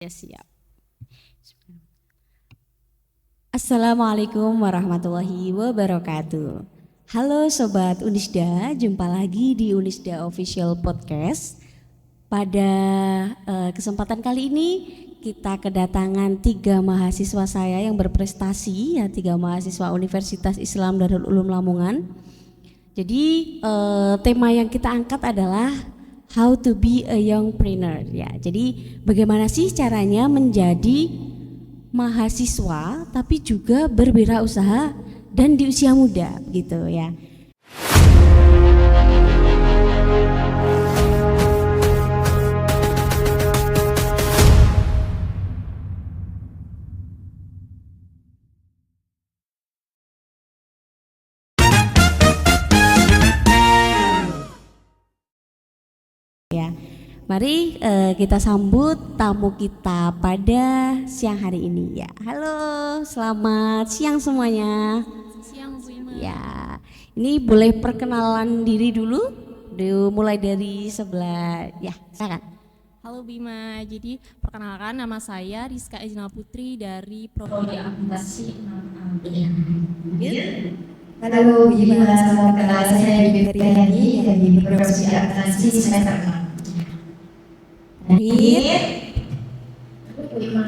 Ya, siap. Assalamualaikum warahmatullahi wabarakatuh. Halo Sobat Unisda, jumpa lagi di Unisda Official Podcast. Pada kesempatan kali ini kita kedatangan 3 mahasiswa saya yang berprestasi, ya 3 mahasiswa Universitas Islam Darul Ulum Lamongan. Jadi tema yang kita angkat adalah How to be a youngpreneur, ya. Jadi bagaimana sih caranya menjadi mahasiswa tapi juga berwirausaha dan di usia muda gitu ya. Ya, mari kita sambut tamu kita pada siang hari ini ya. Halo, selamat siang semuanya. Siang Bu Ima. Ya, ini boleh perkenalan diri dulu, mulai dari sebelah. Ya, silakan. Halo Bima, jadi perkenalkan nama saya Rizka Ejna Putri dari Prodi Akuntansi 6A. Halo Bima, salam kenal, saya Bibi Riyadi dari Prodi Akuntansi semester 6. Bima,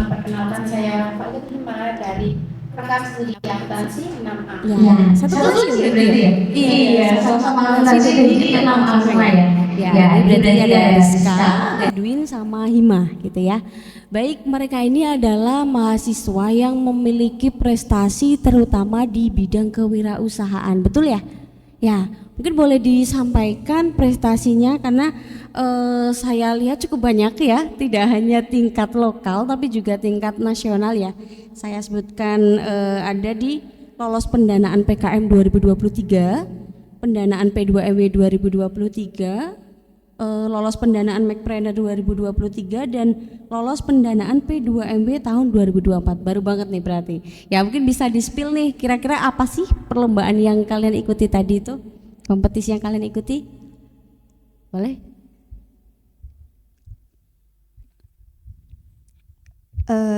perkenalkan saya Pak Bima dari Program Studi Akuntansi 6A. Ya, satu lagi berarti ya? Iya, sama-sama akuntansi jadi 6A semua ya. Ya, ini berarti ada Rizka, Edwin sama Hima gitu ya. Baik, mereka ini adalah mahasiswa yang memiliki prestasi terutama di bidang kewirausahaan, betul ya? Ya, mungkin boleh disampaikan prestasinya karena saya lihat cukup banyak ya, tidak hanya tingkat lokal tapi juga tingkat nasional ya. Saya sebutkan ada di lolos pendanaan PKM 2023, pendanaan P2MW 2023, lolos pendanaan MacPreneur 2023 dan lolos pendanaan P2MW tahun 2024. Baru banget nih berarti. Ya mungkin bisa di-spill nih kira-kira apa sih perlombaan yang kalian ikuti tadi itu? Kompetisi yang kalian ikuti? Boleh?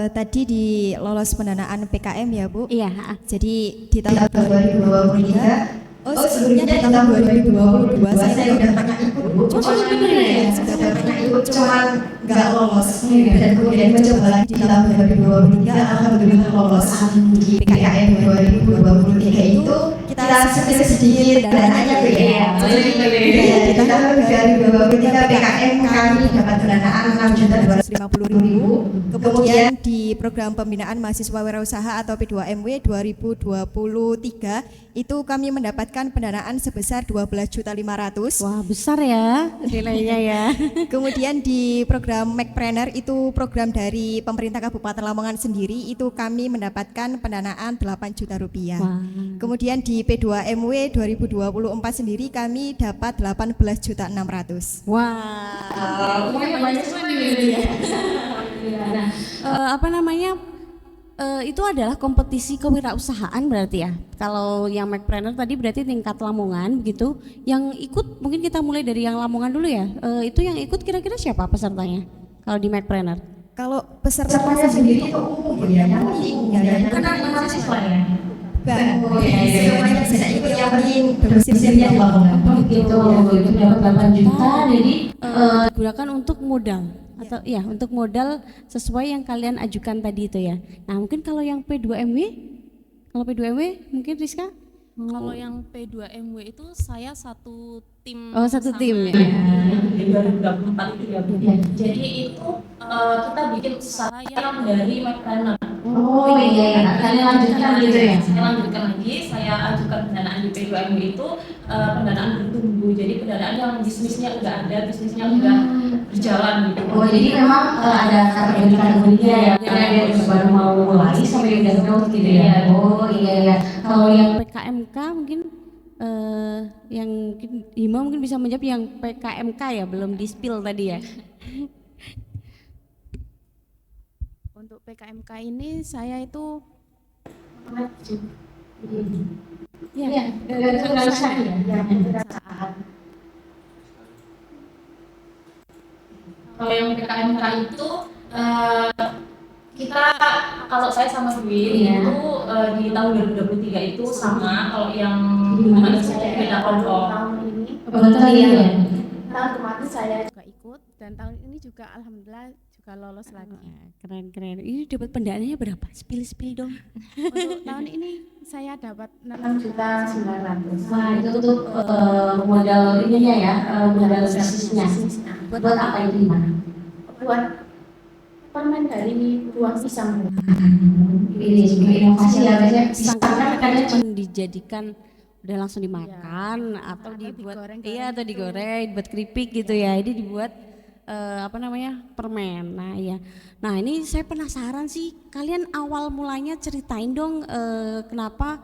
Tadi di lolos pendanaan PKM ya Bu. Iya. Jadi di tahun 2023. Sebelumnya di tahun 2022 saya udah pernah ikut Bu. Sudah pernah ikut, cuman nggak lolos. Dan kemudian mencoba lagi di tahun 2023, alhamdulillah lolos. Di PKM 2023 itu kita sedikit dananya Bu ya. Di tahun 2023 PKM kami dapat pendanaan 6.250.000. kemudian di program pembinaan mahasiswa wirausaha atau P2MW 2023 itu kami mendapatkan pendanaan sebesar 12.500.000. Wah, besar ya nilainya ya. Kemudian di program MacPreneur itu program dari pemerintah Kabupaten Lamongan sendiri itu kami mendapatkan pendanaan 8 juta rupiah. Wah. Kemudian di P2MW 2024 sendiri kami dapat 18.600.000. Wah. Banyak sekali ya. Apa namanya? Itu adalah kompetisi kewirausahaan berarti ya. Kalau yang MacPreneur tadi berarti tingkat Lamongan begitu. Yang ikut mungkin kita mulai dari yang Lamongan dulu ya. Itu yang ikut kira-kira siapa pesertanya? Kalau di MacPreneur? Kalau peserta Saya sendiri itu umum ya, bukan mahasiswa ya. Semuanya bisa ikut, yang penting domisilinya di Lamongan. Begitu, itu dapat 8 juta, jadi digunakan untuk modal atau ya untuk modal sesuai yang kalian ajukan tadi itu ya. Nah mungkin kalau yang P2MW, kalau P2MW mungkin Rizka? Kalau yang P2MW itu saya satu tim. Oh, satu tim ya. Di 2024 itu ya Bu. Jadi itu kita bikin usaha yang dari MacPreneur. oh iya, kalian lanjutkan gitu ya. Saya lanjutkan lagi, saya ajukan pendanaan di P2MW itu pendanaan bertumbuh. Jadi pendanaan yang bisnisnya udah ada, bisnisnya udah berjalan gitu. Oh jadi memang ada kategori-kategorinya ya, yang baru mau mulai sampai udah growth gitu ya. Oh iya. Kalau yang PKMK mungkin yang mungkin Hima mungkin bisa menjawab yang PKMK ya, belum di spill tadi ya. Untuk PKMK ini saya itu ya, kewirausahaan ya, kewirausahaan. Kalau yang PKMK itu Eh, kita kalau saya sama Dwi Iya. itu di tahun 2023 itu sama, kalau yang gimana saya beda kelompok. Tahun ini Betul ya. tahun kemarin saya juga ikut dan tahun ini juga alhamdulillah juga lolos lagi. Keren. Ini dapat pendanaannya berapa? Spill dong. Untuk tahun ini saya dapat 6.900.000. Wah, itu tuh modal ininya ya, modal basisnya. Buat apa itu gimana? Buat permen dari buah pisang. Ini juga inovasi ya, biasanya pisang kan kadang cuma dijadikan udah langsung dimakan atau dibuat digoreng-goreng atau digoreng buat keripik gitu ya. Ini dibuat permen. Nah ya, nah ini saya penasaran sih, kalian awal mulanya ceritain dong kenapa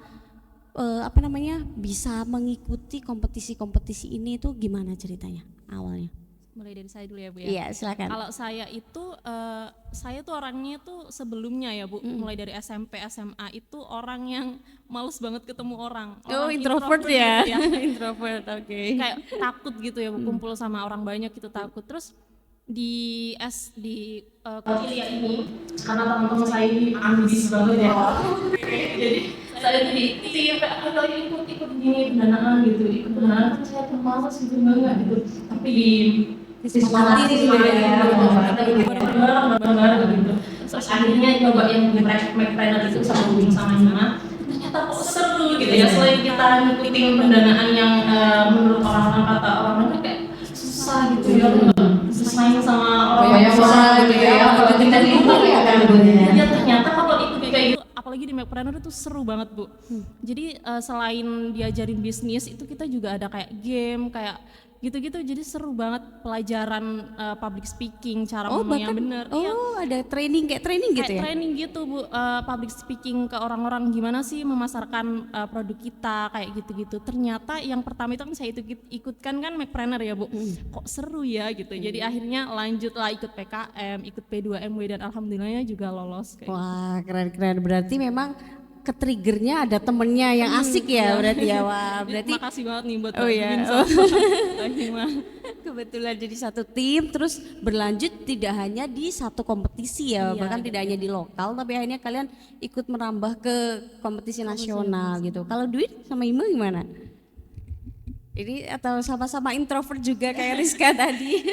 bisa mengikuti kompetisi ini, itu gimana ceritanya awalnya? Mulai dari saya dulu ya Bu ya. Iya silakan. Kalau saya itu saya tuh orangnya tuh sebelumnya ya Bu, mulai dari SMP SMA itu orang yang males banget ketemu orang. Orang Introvert ya. gitu ya. Introvert, oke. Kayak takut gitu ya Bu, kumpul sama orang banyak itu takut. Terus di Kuliah ini karena teman-teman saya ini ambis banget ya. Jadi saya tuh di tim kalau ikut gini pendanaan gitu, ikut pendanaan kan saya tuh malas gitu banget gitu. Tapi Semangatin gitu ya. bareng gitu. Terus akhirnya nyoba yang di McPreneur itu sama Bung sama Nina. Ternyata kok seru gitu ya, selain kita ngikutin pendanaan yang menurut orang-orang kata orang-orang kayak susah gitu ya, bersaing sama orang-orang gitu ya, kalau kita diikut ya kan ya, ternyata kalau ikut kayak gitu apalagi di McPreneur itu seru banget Bu. Jadi selain diajarin bisnis itu kita juga ada kayak game kayak gitu-gitu, jadi seru banget pelajaran public speaking, cara ngomong yang benar. Ada training kayak training gitu Kayak ya? training gitu Bu, public speaking ke orang-orang gimana sih memasarkan produk kita kayak gitu-gitu. Ternyata yang pertama itu kan saya ikutkan kan McPreneur ya Bu, kok seru ya gitu. Jadi akhirnya lanjutlah ikut PKM, ikut P2MW dan alhamdulillahnya juga lolos. Kayak Wah keren, berarti memang ke-triggernya ada temennya yang asik ya berarti ya. Wah berarti makasih banget nih buat Oh iya. Bin sama Hima. kebetulan jadi satu tim, terus berlanjut tidak hanya di satu kompetisi ya, bahkan tidak hanya di lokal, tapi akhirnya kalian ikut merambah ke kompetisi nasional gitu. Kalau Dwi sama Ima gimana? Ini atau sama-sama introvert juga kayak Rizka tadi?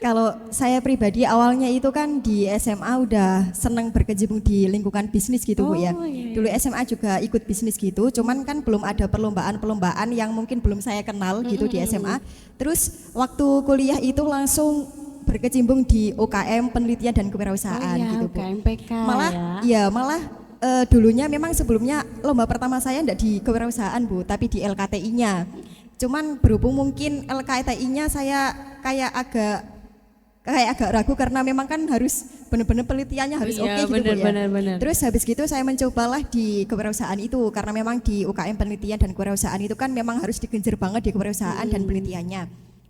Kalau saya pribadi awalnya itu kan di SMA udah seneng berkecimpung di lingkungan bisnis gitu Bu ya. Dulu SMA juga ikut bisnis gitu, cuman kan belum ada perlombaan-perlombaan yang mungkin belum saya kenal gitu di SMA. Terus waktu kuliah itu langsung berkecimpung di UKM penelitian dan kewirausahaan gitu Bu. UKMPK Malah dulunya memang sebelumnya lomba pertama saya enggak di kewirausahaan Bu, tapi di LKTI-nya. Cuman berhubung mungkin LKTI-nya saya kayak agak ragu karena memang kan harus benar-benar penelitiannya harus oke gitu Bu ya. Benar. Terus habis gitu saya mencobalah di kewirausahaan itu karena memang di UKM penelitian dan kewirausahaan itu kan memang harus digenjar banget di kewirausahaan dan penelitiannya.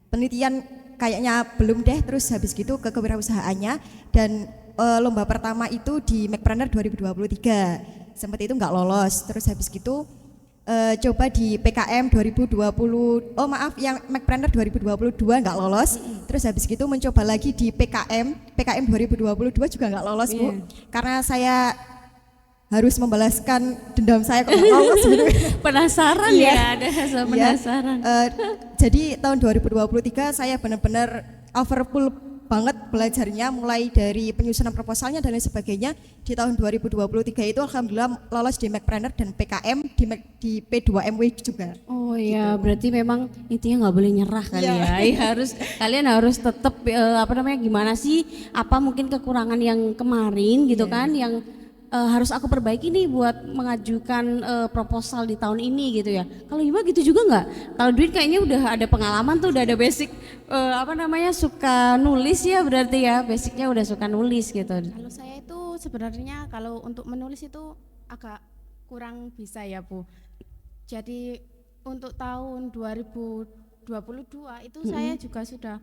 Penelitian kayaknya belum deh, terus habis gitu ke kewirausahaannya dan lomba pertama itu di McPreneur 2023. Sempat itu nggak lolos. Terus habis gitu coba di PKM 2020, yang McPreneur 2022 nggak lolos. Terus habis gitu mencoba lagi di PKM 2022 juga nggak lolos Bu, karena saya harus membalaskan dendam saya kok nggak lolos gitu. Penasaran ya, ada rasa penasaran. Jadi tahun 2023 saya benar-benar overfull banget belajarnya, mulai dari penyusunan proposalnya dan lain sebagainya. Di tahun 2023 itu alhamdulillah lolos di McPreneur dan PKM di P2MW juga. Oh ya, berarti memang intinya nggak boleh nyerah kali ya. Kalian harus tetap gimana sih? Apa mungkin kekurangan yang kemarin gitu kan, yang harus aku perbaiki nih buat mengajukan proposal di tahun ini gitu ya. Kalau Ima gitu juga nggak? Kalau Duit kayaknya udah ada pengalaman tuh, udah ada basic suka nulis ya, berarti ya basicnya udah suka nulis gitu. Kalau saya itu sebenarnya kalau untuk menulis itu agak kurang bisa ya Bu. Jadi untuk tahun 2022 itu saya juga sudah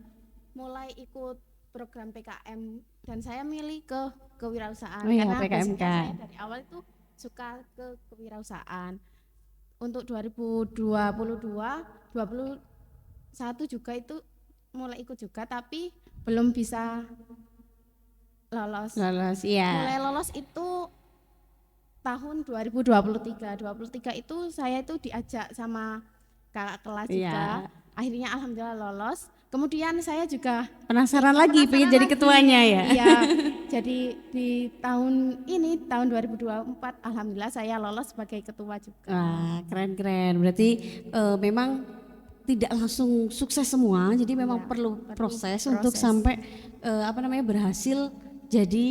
mulai ikut program PKM dan saya milih ke kewirausahaan karena PKMK. saya dari awal itu suka ke kewirausahaan. Untuk 2021 juga itu mulai ikut juga tapi belum bisa lolos. Lolos, iya. Mulai lolos itu tahun 2023. 23 itu saya itu diajak sama kakak kelas Iya. juga. Akhirnya alhamdulillah lolos. Kemudian saya juga Penasaran lagi, pengen jadi lagi. ketuanya ya? Iya. Jadi di tahun ini, tahun 2024, alhamdulillah saya lolos sebagai ketua juga. Wah, keren-keren. Berarti memang tidak langsung sukses semua, jadi memang Iya, perlu perlu proses proses. untuk sampai berhasil jadi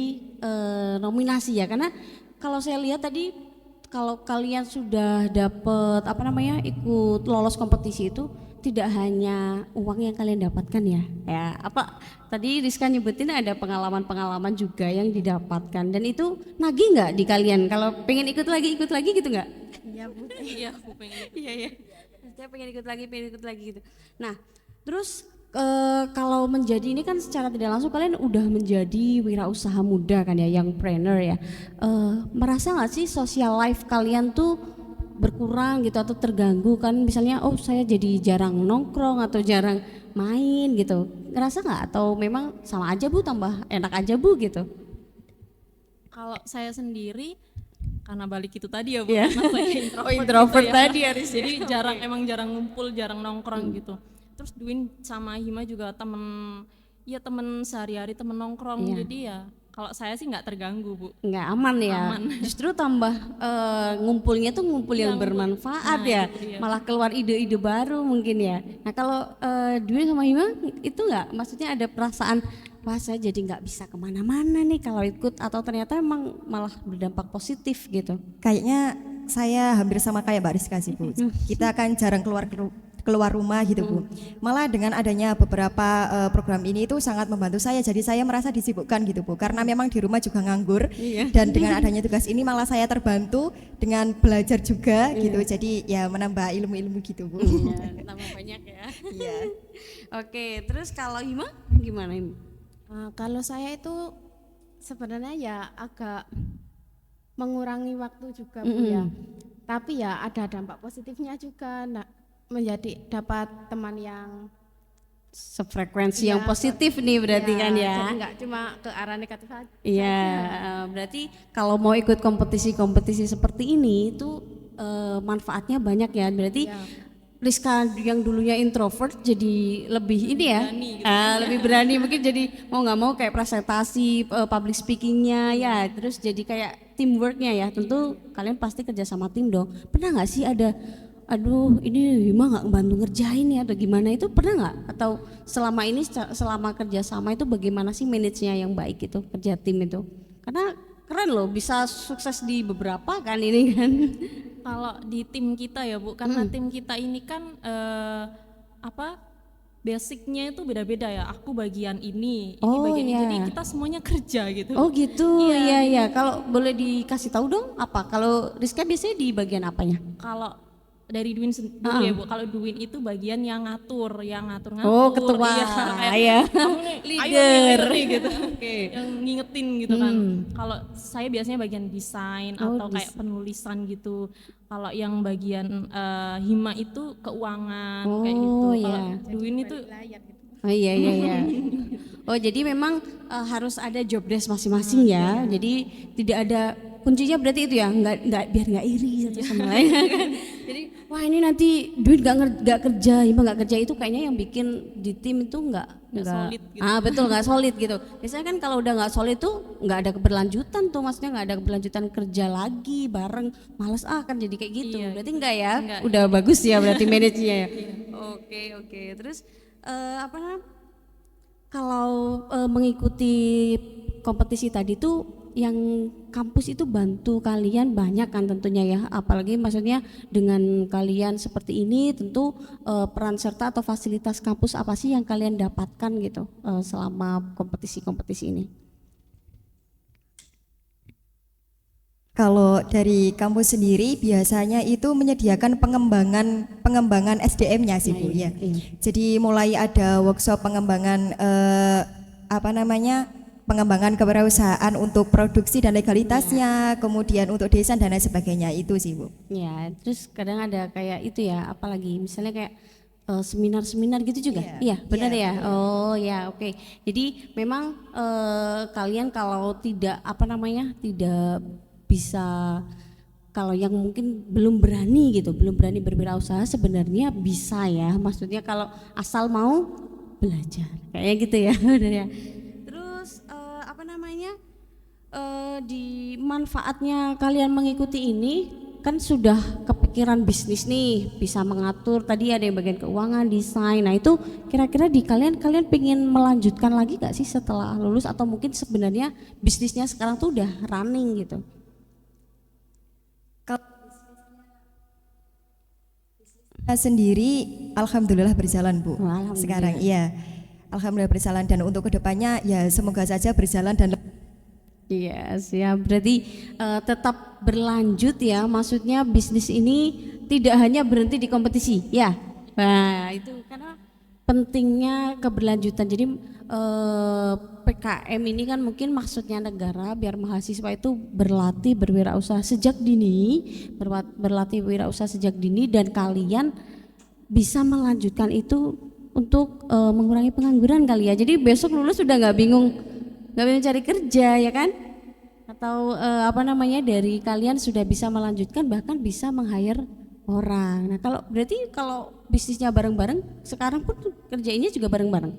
nominasi ya. Karena kalau saya lihat tadi, kalau kalian sudah dapat ikut lolos kompetisi itu tidak hanya uang yang kalian dapatkan ya. Ya, tadi Rizka nyebutin ada pengalaman-pengalaman juga yang didapatkan, dan itu nagih nggak di kalian? Kalau pengen ikut lagi gitu nggak? Iya, Bu. Iya, aku pengen. Iya. Saya pengen ikut lagi gitu. Nah, terus kalau menjadi ini kan secara tidak langsung kalian udah menjadi wirausaha muda kan ya, young trainer ya. Merasa nggak sih social life kalian tuh berkurang gitu atau terganggu kan, misalnya saya jadi jarang nongkrong atau jarang main gitu, ngerasa nggak? Atau memang sama aja Bu, tambah enak aja Bu gitu? Kalau saya sendiri karena balik itu tadi ya Bu, Iya. karena saya introvert, Introvert gitu ya. tadi Aris ya. Jadi jarang ngumpul, jarang nongkrong gitu. Terus Dwin sama Hima juga temen sehari-hari, temen nongkrong. Iya. Jadi ya kalau saya sih nggak terganggu Bu. Nggak aman ya, Aman. justru tambah ngumpulnya tuh ngumpul yang bermanfaat Nah, ya, itu dia. malah keluar ide-ide baru mungkin ya. Nah kalau Dwi sama Hima itu nggak, maksudnya ada perasaan wah saya jadi nggak bisa kemana-mana nih kalau ikut, atau ternyata emang malah berdampak positif gitu? Kayaknya saya hampir sama kayak Mbak Rizka sih Bu. Kita kan jarang keluar rumah gitu Bu. Malah dengan adanya beberapa program ini itu sangat membantu saya. Jadi saya merasa disibukkan gitu Bu. Karena memang di rumah juga nganggur. Dan dengan adanya tugas ini malah saya terbantu dengan belajar juga gitu. Jadi ya menambah ilmu-ilmu gitu Bu. Iya, tambah banyak ya. Iya. Oke, terus kalau Hima gimana Hima? Kalau saya itu sebenarnya ya agak mengurangi waktu juga Bu ya. Tapi ya ada dampak positifnya juga. Menjadi dapat teman yang Sefrekuensi Iya, yang positif nih berarti kan ya? Jadi nggak cuma ke arah negatif aja. Iya, berarti kalau mau ikut kompetisi-kompetisi seperti ini itu manfaatnya banyak ya. Berarti Rizka yang dulunya introvert jadi lebih ini ya, lebih berani, mungkin jadi mau nggak mau kayak presentasi, public speakingnya ya, terus jadi kayak teamworknya ya. Tentu kalian pasti kerja sama tim dong. Pernah nggak sih ada aduh ini Hima nggak bantu ngerjain ya atau gimana, itu pernah nggak? Atau selama ini selama kerja sama itu bagaimana sih manage-nya yang baik itu, kerja tim itu? Karena keren loh bisa sukses di beberapa kan ini kan. Kalau di tim kita ya Bu, karena tim kita ini kan basicnya itu beda-beda ya. Aku bagian ini bagian ini. iya. Jadi kita semuanya kerja gitu. Oh gitu, iya. Kalau boleh dikasih tahu dong apa? Kalau Rizka biasanya di bagian apanya? Kalau dari Dwin dulu ya Bu, kalau Dwin itu bagian yang ngatur. Oh ketua, Iya, kayak, ya. "Kamu nih, Leader. ayo nih," gitu. Yang ngingetin gitu kan. Kalau saya biasanya bagian desain atau kayak penulisan gitu. Kalau yang bagian Hima itu keuangan kayak gitu. Oh, Kalau iya. Dwin itu Oh iya. Oh jadi memang harus ada job desk masing-masing ya. Jadi tidak ada kuncinya, berarti itu ya, nggak biar nggak iri satu sama lain kan. Jadi wah ini nanti duit nggak kerja, Hima nggak kerja, itu kayaknya yang bikin di tim itu nggak solid gitu. betul, nggak solid gitu. Biasanya kan kalau udah nggak solid tuh nggak ada keberlanjutan tuh, maksudnya nggak ada keberlanjutan kerja lagi bareng, males kan jadi kayak gitu. Iya, Berarti enggak ya? Enggak. Udah bagus ya berarti manajernya ya. Oke. Terus kalau mengikuti kompetisi tadi tuh yang kampus itu bantu kalian banyak kan tentunya ya, apalagi maksudnya dengan kalian seperti ini tentu peran serta atau fasilitas kampus apa sih yang kalian dapatkan gitu selama kompetisi-kompetisi ini? Kalau dari kampus sendiri biasanya itu menyediakan pengembangan SDM-nya sih Bu ya. Jadi mulai ada workshop pengembangan pengembangan kewirausahaan untuk produksi dan legalitasnya, kemudian untuk desain dan lain sebagainya, itu sih Bu. Ya, terus kadang ada kayak itu ya, apalagi misalnya kayak seminar-seminar gitu juga? Iya, benar ya. Oh ya, oke. Jadi memang kalian kalau tidak apa namanya tidak bisa, kalau yang mungkin belum berani gitu, belum berani berwirausaha sebenarnya bisa ya. Maksudnya kalau asal mau belajar, kayak gitu ya, benar ya. Terus apa namanya di manfaatnya kalian mengikuti ini kan sudah kepikiran bisnis nih, bisa mengatur tadi ada yang bagian keuangan, desain. Nah itu kira-kira di kalian pengen melanjutkan lagi gak sih setelah lulus, atau mungkin sebenarnya bisnisnya sekarang tuh udah running gitu? Kita sendiri alhamdulillah berjalan Bu. Alhamdulillah. Sekarang iya. Alhamdulillah berjalan, dan untuk kedepannya ya semoga saja berjalan dan Iya, ya berarti tetap berlanjut ya, maksudnya bisnis ini tidak hanya berhenti di kompetisi ya. Nah itu karena pentingnya keberlanjutan. Jadi PKM ini kan mungkin maksudnya negara biar mahasiswa itu berlatih berwirausaha sejak dini, berlatih wirausaha sejak dini, dan kalian bisa melanjutkan itu untuk mengurangi pengangguran kali ya. Jadi besok lulus sudah nggak bingung cari kerja ya kan, atau apa namanya dari kalian sudah bisa melanjutkan bahkan bisa meng-hire orang. Nah kalau berarti kalau bisnisnya bareng-bareng sekarang pun kerjainnya juga bareng-bareng.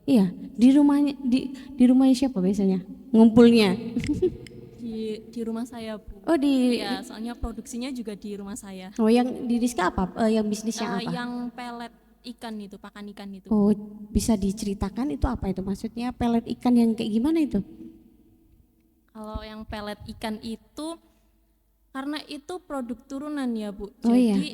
Iya, di rumahnya siapa biasanya ngumpulnya? Di rumah saya Bu. Oh di Ya, soalnya produksinya juga di rumah saya. Oh yang di Rizka apa? Yang bisnisnya apa? Yang pelet ikan itu, pakan ikan itu. Oh bisa diceritakan itu apa itu, maksudnya pelet ikan yang kayak gimana itu? Kalau yang pelet ikan itu karena itu produk turunan ya Bu. Oh iya, Jadi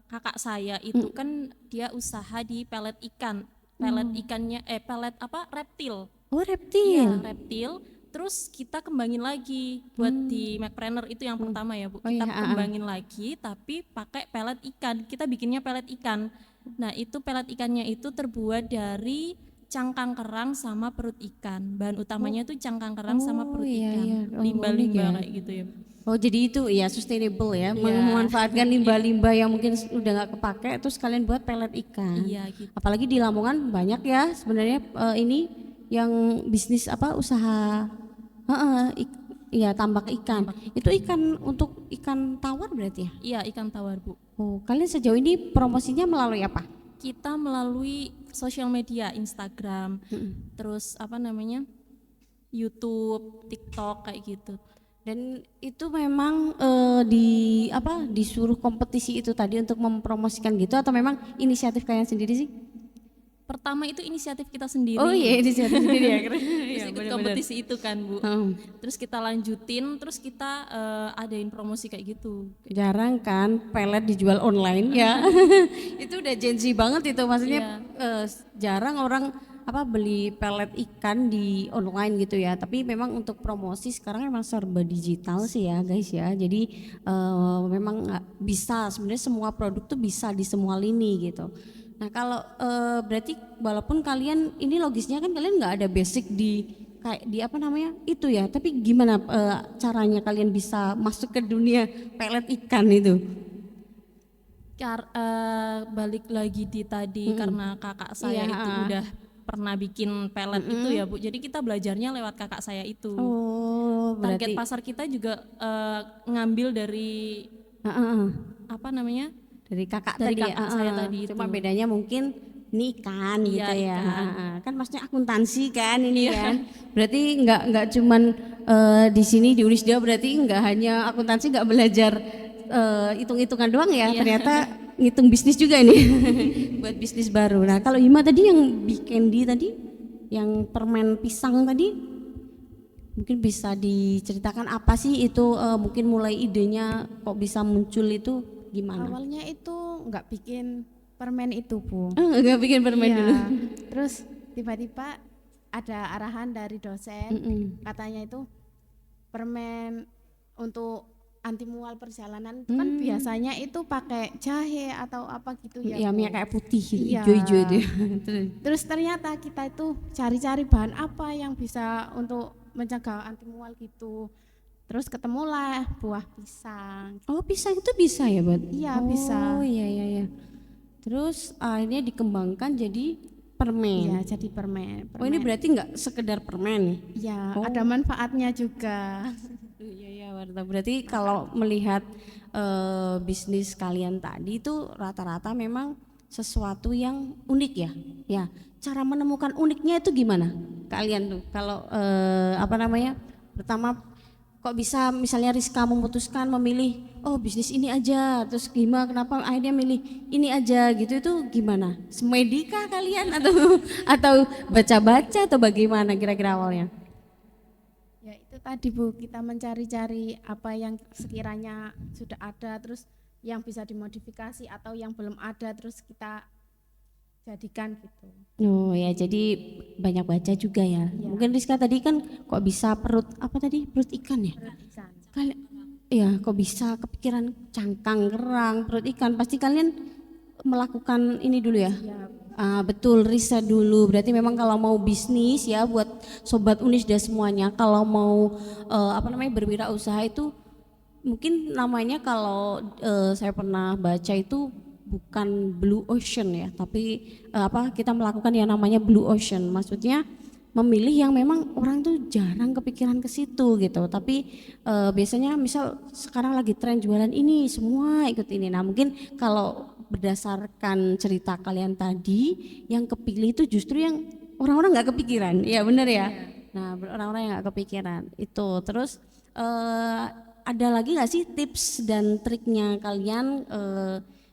kakak saya itu kan dia usaha di pelet ikan. Pelet ikannya pelet apa? Reptil. Oh Iya, reptil. reptil. Terus kita kembangin lagi buat di Macpreneur itu yang pertama ya Bu. Oh Kita iya, kembangin lagi tapi pakai pelet ikan. Kita bikinnya pelet ikan. Nah itu pelet ikannya itu terbuat dari cangkang kerang sama perut ikan. Bahan utamanya itu cangkang kerang sama perut iya, ikan. iya. Oh, Limbah-limbah unik ya. kayak gitu ya. Oh jadi itu ya sustainable ya, Iya. memanfaatkan limbah-limbah yang mungkin udah nggak kepake terus kalian buat pelet ikan. Iya gitu. Apalagi di Lamongan banyak ya sebenarnya ini yang bisnis apa usaha iya tambak ikan. Itu ikan untuk ikan tawar berarti ya? Iya ikan tawar Bu. Oh kalian sejauh ini promosinya melalui apa? Kita melalui sosial media, Instagram, terus apa namanya, YouTube, TikTok kayak gitu. Dan itu memang disuruh kompetisi itu tadi untuk mempromosikan gitu, atau memang inisiatif kalian sendiri sih? Pertama itu inisiatif kita sendiri. Oh iya inisiatif sendiri ya. Terus Iya, ikut benar-benar. kompetisi itu kan Bu. Hmm. Terus kita lanjutin, terus kita adain promosi kayak gitu. Jarang kan pelet dijual online ya. Itu udah Gen Z banget itu, maksudnya jarang orang beli pelet ikan di online gitu ya. Tapi memang untuk promosi sekarang memang serba digital sih ya guys ya. Jadi memang bisa sebenarnya semua produk tuh bisa di semua lini gitu. Nah kalau berarti walaupun kalian ini logisnya kan kalian nggak ada basic di kayak di apa namanya itu ya, tapi gimana caranya kalian bisa masuk ke dunia pelet ikan itu? Balik lagi di tadi karena kakak saya Iya, itu udah pernah bikin pelet itu ya Bu. Jadi kita belajarnya lewat kakak saya itu. Oh Target berarti pasar kita juga ngambil dari apa namanya? dari kakak Dari tadi kakak ya, saya tadi cuma itu. bedanya mungkin ini ikan Iya, gitu ya. ikan. Kan maksudnya akuntansi kan ini kan. Berarti nggak cuman di sini di Unisda berarti nggak hanya akuntansi, nggak belajar hitung-hitungan doang ya. Ternyata ngitung bisnis juga ini buat bisnis baru. Nah kalau Hima tadi yang bikin tadi yang permen pisang tadi, mungkin bisa diceritakan apa sih itu, mungkin mulai idenya kok bisa muncul itu gimana? Awalnya itu nggak bikin permen itu Bu. Nggak bikin permen Iya. dulu. Terus tiba-tiba ada arahan dari dosen, katanya itu permen untuk anti mual perjalanan itu kan biasanya itu pakai jahe atau apa gitu ya. Ya Bu. minyak kayak putih Iya. hijau-hijau itu ya. Terus ternyata kita itu cari-cari bahan apa yang bisa untuk mencegah anti mual gitu. Terus ketemulah buah pisang. Oh pisang itu bisa ya buat? Iya, bisa. Oh iya iya iya. Terus akhirnya dikembangkan jadi permen. Ya, jadi permen. Oh ini berarti nggak sekedar permen. Ya, Oh. ada manfaatnya juga. Iya ya Warta. Berarti kalau melihat bisnis kalian tadi itu rata-rata memang sesuatu yang unik ya. Ya, cara menemukan uniknya itu gimana? Kalian tuh kalau apa namanya? Pertama kok bisa misalnya Rizka memutuskan memilih bisnis ini aja, terus gimana kenapa akhirnya milih ini aja gitu, itu gimana? Semedika kalian atau baca-baca atau bagaimana kira-kira awalnya? Ya itu tadi Bu, kita mencari-cari apa yang sekiranya sudah ada, terus yang bisa dimodifikasi atau yang belum ada, terus kita jadikan gitu. Oh ya, jadi banyak baca juga ya. Ya. Mungkin Rizka tadi kan kok bisa perut apa tadi? Perut ikan ya? Ikan. Ya, kok bisa kepikiran cangkang kerang, perut ikan. Pasti kalian melakukan ini dulu ya. Ya, Betul, riset dulu. Berarti memang kalau mau bisnis ya buat sobat Unis dan semuanya, kalau mau apa namanya berwirausaha itu mungkin namanya kalau saya pernah baca itu bukan blue ocean ya, tapi kita melakukan yang namanya blue ocean. Maksudnya memilih yang memang orang tuh jarang kepikiran ke situ gitu. Tapi biasanya misal sekarang lagi tren jualan ini, semua ikut ini. Nah, mungkin kalau berdasarkan cerita kalian tadi, yang kepilih itu justru yang orang-orang nggak kepikiran. Ya benar ya. Nah, orang-orang yang nggak kepikiran itu. Terus ada lagi nggak sih tips dan triknya kalian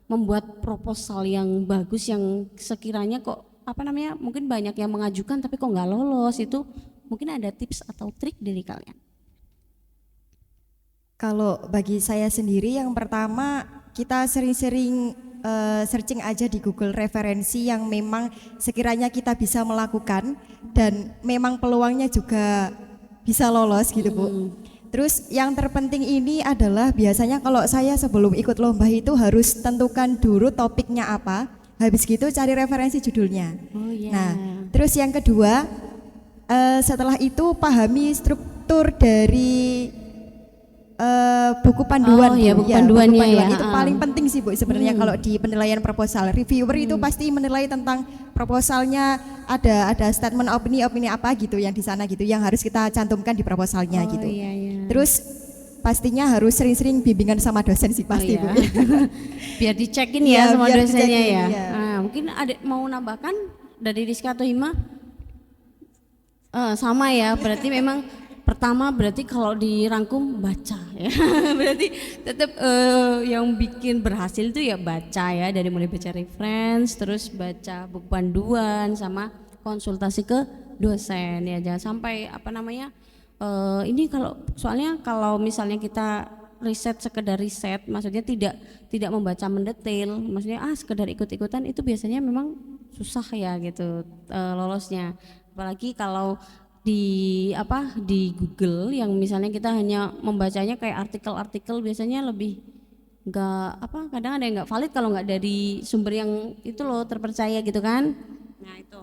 membuat proposal yang bagus yang sekiranya kok mungkin banyak yang mengajukan tapi kok nggak lolos, itu mungkin ada tips atau trik dari kalian? Kalau bagi saya sendiri yang pertama kita sering-sering searching aja di Google referensi yang memang sekiranya kita bisa melakukan dan memang peluangnya juga bisa lolos gitu Bu. Terus yang terpenting ini adalah biasanya kalau saya sebelum ikut lomba itu harus tentukan dulu topiknya apa, habis gitu cari referensi judulnya. Oh iya. Nah, terus yang kedua setelah itu pahami struktur dari buku panduan. Oh iya, buku Ya, panduannya buku panduan ya. itu paling penting sih Bu sebenarnya kalau di penilaian proposal. Reviewer itu pasti menilai tentang proposalnya, ada statement opini apa gitu yang di sana gitu yang harus kita cantumkan di proposalnya gitu. Iya, iya. Terus pastinya harus sering-sering bimbingan sama dosen sih pasti Bu. Biar dicekin Iya, ya sama biar dosennya dicekin, ya. iya. Nah, mungkin ada mau nambahkan dari Rizka atau Hima? Sama ya, berarti memang pertama berarti kalau dirangkum baca ya. Berarti tetap yang bikin berhasil itu ya baca ya, dari mulai baca reference, terus baca buku panduan sama konsultasi ke dosen ya. Jangan sampai ini soalnya kalau misalnya kita riset sekedar riset, maksudnya tidak membaca mendetail, maksudnya sekedar ikut-ikutan, itu biasanya memang susah ya gitu lolosnya. Apalagi kalau di Google yang misalnya kita hanya membacanya kayak artikel-artikel, biasanya lebih kadang ada yang nggak valid kalau nggak dari sumber yang itu loh terpercaya gitu kan. Nah itu.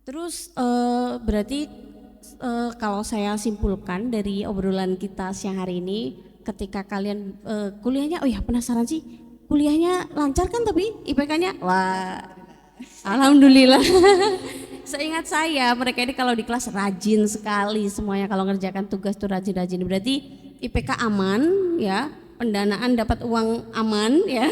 Terus berarti kalau saya simpulkan dari obrolan kita siang hari ini, ketika kalian kuliahnya, penasaran sih, kuliahnya lancar kan tapi IPK-nya? Wah, alhamdulillah. Seingat saya mereka ini kalau di kelas rajin sekali semuanya, kalau ngerjakan tugas tuh rajin-rajin. Berarti IPK aman ya, pendanaan dapat uang aman ya.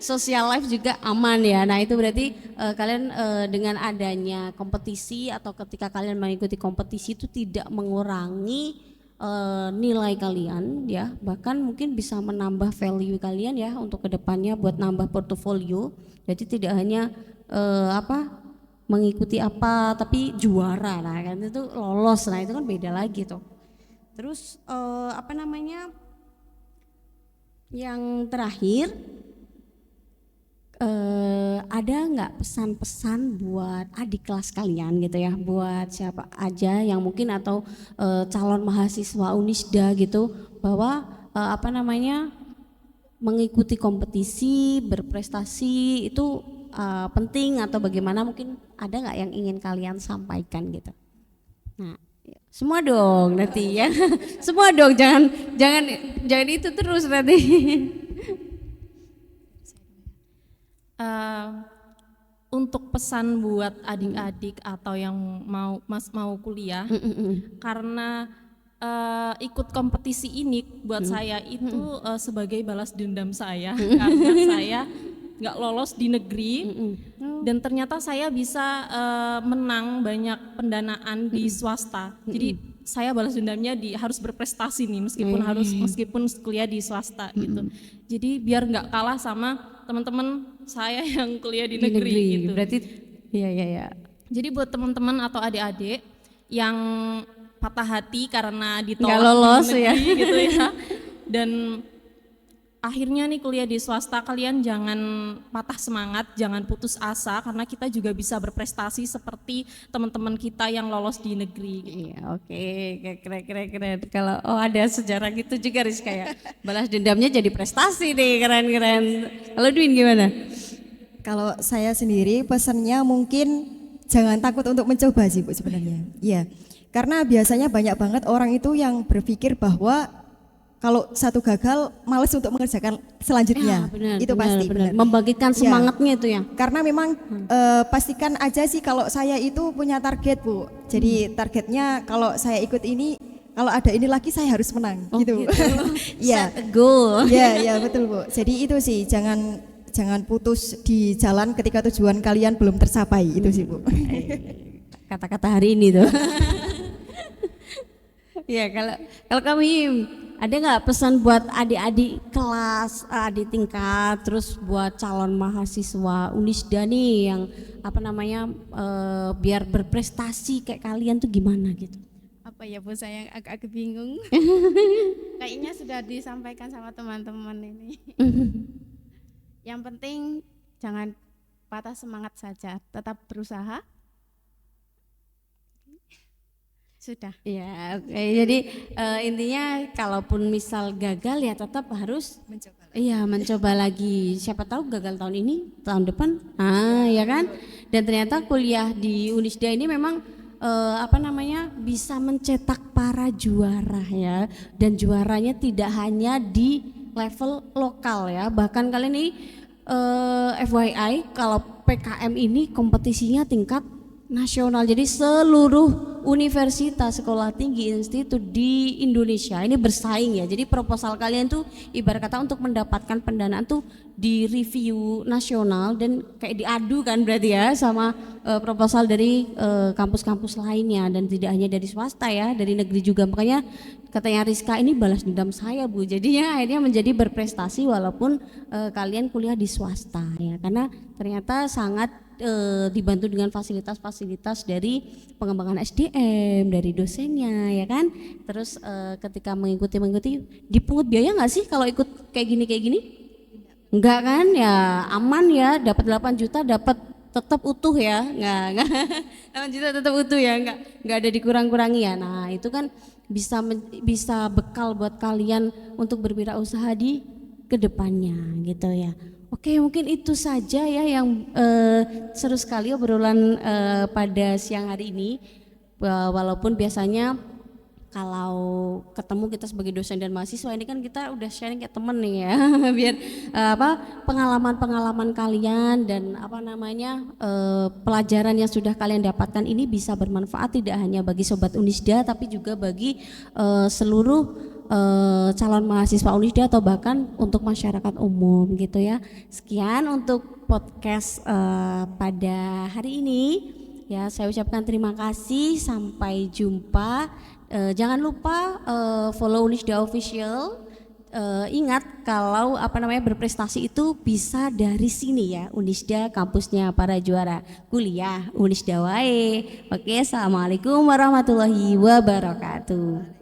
Social life juga aman ya. Nah itu berarti kalian dengan adanya kompetisi atau ketika kalian mengikuti kompetisi itu tidak mengurangi nilai kalian ya, bahkan mungkin bisa menambah value kalian ya untuk kedepannya buat nambah portofolio. Jadi tidak hanya mengikuti tapi juara, nah kan itu lolos, nah itu kan beda lagi tuh. Terus yang terakhir, ada nggak pesan-pesan buat adik kelas kalian gitu ya, buat siapa aja yang mungkin atau calon mahasiswa Unisda gitu, bahwa mengikuti kompetisi, berprestasi itu penting atau bagaimana, mungkin ada nggak yang ingin kalian sampaikan gitu? Nah, semua dong nanti ya, semua dong, jangan itu terus nanti. Eh, untuk pesan buat adik-adik atau yang mau kuliah, karena ikut kompetisi ini buat saya itu sebagai balas dendam saya karena saya nggak lolos di negeri dan ternyata saya bisa menang banyak pendanaan di swasta. Jadi saya balas dendamnya harus berprestasi nih meskipun kuliah di swasta gitu. Jadi biar nggak kalah sama teman-teman saya yang kuliah di negeri gitu. Berarti ya. Jadi buat teman-teman atau adik-adik yang patah hati karena ditolak Nggak lolos di negeri, ya. gitu ya. Dan akhirnya nih kuliah di swasta, kalian jangan patah semangat, jangan putus asa karena kita juga bisa berprestasi seperti teman-teman kita yang lolos di negeri. Iya, oke, keren. Kalau ada sejarah gitu juga Rizka ya. Balas dendamnya jadi prestasi nih, keren. Kalau Dwin gimana? Kalau saya sendiri pesannya mungkin jangan takut untuk mencoba sih Bu sebenarnya. Iya. Karena biasanya banyak banget orang itu yang berpikir bahwa kalau satu gagal malas untuk mengerjakan selanjutnya. Benar, itu pasti benar. Membangkitkan Ya. semangatnya itu ya. Karena memang pastikan aja sih kalau saya itu punya target Bu. Jadi targetnya kalau saya ikut ini, kalau ada ini lagi saya harus menang gitu. Iya. Set a goal. Iya betul Bu. Jadi itu sih jangan putus di jalan ketika tujuan kalian belum tercapai itu sih Bu. Kata-kata hari ini tuh. Ya kalau kami ada nggak pesan buat adik-adik kelas, adik tingkat, terus buat calon mahasiswa Unisda nih yang biar berprestasi kayak kalian tuh gimana gitu? Apa ya Bu, saya agak bingung. Kayaknya sudah disampaikan sama teman-teman ini. Yang penting jangan patah semangat saja, tetap berusaha. Sudah. Ya, oke. Jadi intinya kalaupun misal gagal ya tetap harus mencoba lagi. Siapa tahu gagal tahun ini, tahun depan, ya kan? Dan ternyata kuliah di Unisda ini memang bisa mencetak para juara ya. Dan juaranya tidak hanya di level lokal ya. Bahkan kali ini FYI kalau PKM ini kompetisinya tingkat nasional. Jadi seluruh universitas, sekolah tinggi, institut di Indonesia ini bersaing ya. Jadi proposal kalian tuh ibarat kata untuk mendapatkan pendanaan tuh di review nasional dan kayak diadu kan berarti ya sama proposal dari kampus-kampus lainnya dan tidak hanya dari swasta ya, dari negeri juga. Makanya katanya Rizka ini balas dendam saya Bu. Jadinya akhirnya menjadi berprestasi walaupun kalian kuliah di swasta ya. Karena ternyata sangat dibantu dengan fasilitas-fasilitas dari pengembangan SDM, dari dosennya ya kan. Terus ketika mengikuti dipungut biaya nggak sih kalau ikut kayak gini? Enggak kan ya, aman ya, dapat 8 juta dapat tetap utuh ya, enggak 8 juta tetap utuh ya, enggak ada dikurang-kurangi ya. Nah itu kan bisa bekal buat kalian untuk berwirausaha di kedepannya gitu ya. Oke, mungkin itu saja ya yang seru sekali obrolan pada siang hari ini. Walaupun biasanya kalau ketemu kita sebagai dosen dan mahasiswa ini kan kita udah sharing kayak temen nih ya, biar pengalaman-pengalaman kalian dan pelajaran yang sudah kalian dapatkan ini bisa bermanfaat tidak hanya bagi sobat Unisda tapi juga bagi seluruh calon mahasiswa Unisda atau bahkan untuk masyarakat umum gitu ya. Sekian untuk podcast pada hari ini ya, saya ucapkan terima kasih, sampai jumpa. Jangan lupa follow Unisda Official. Ingat kalau berprestasi itu bisa dari sini ya, Unisda kampusnya para juara kuliah Unisda wae. Oke, assalamualaikum warahmatullahi wabarakatuh.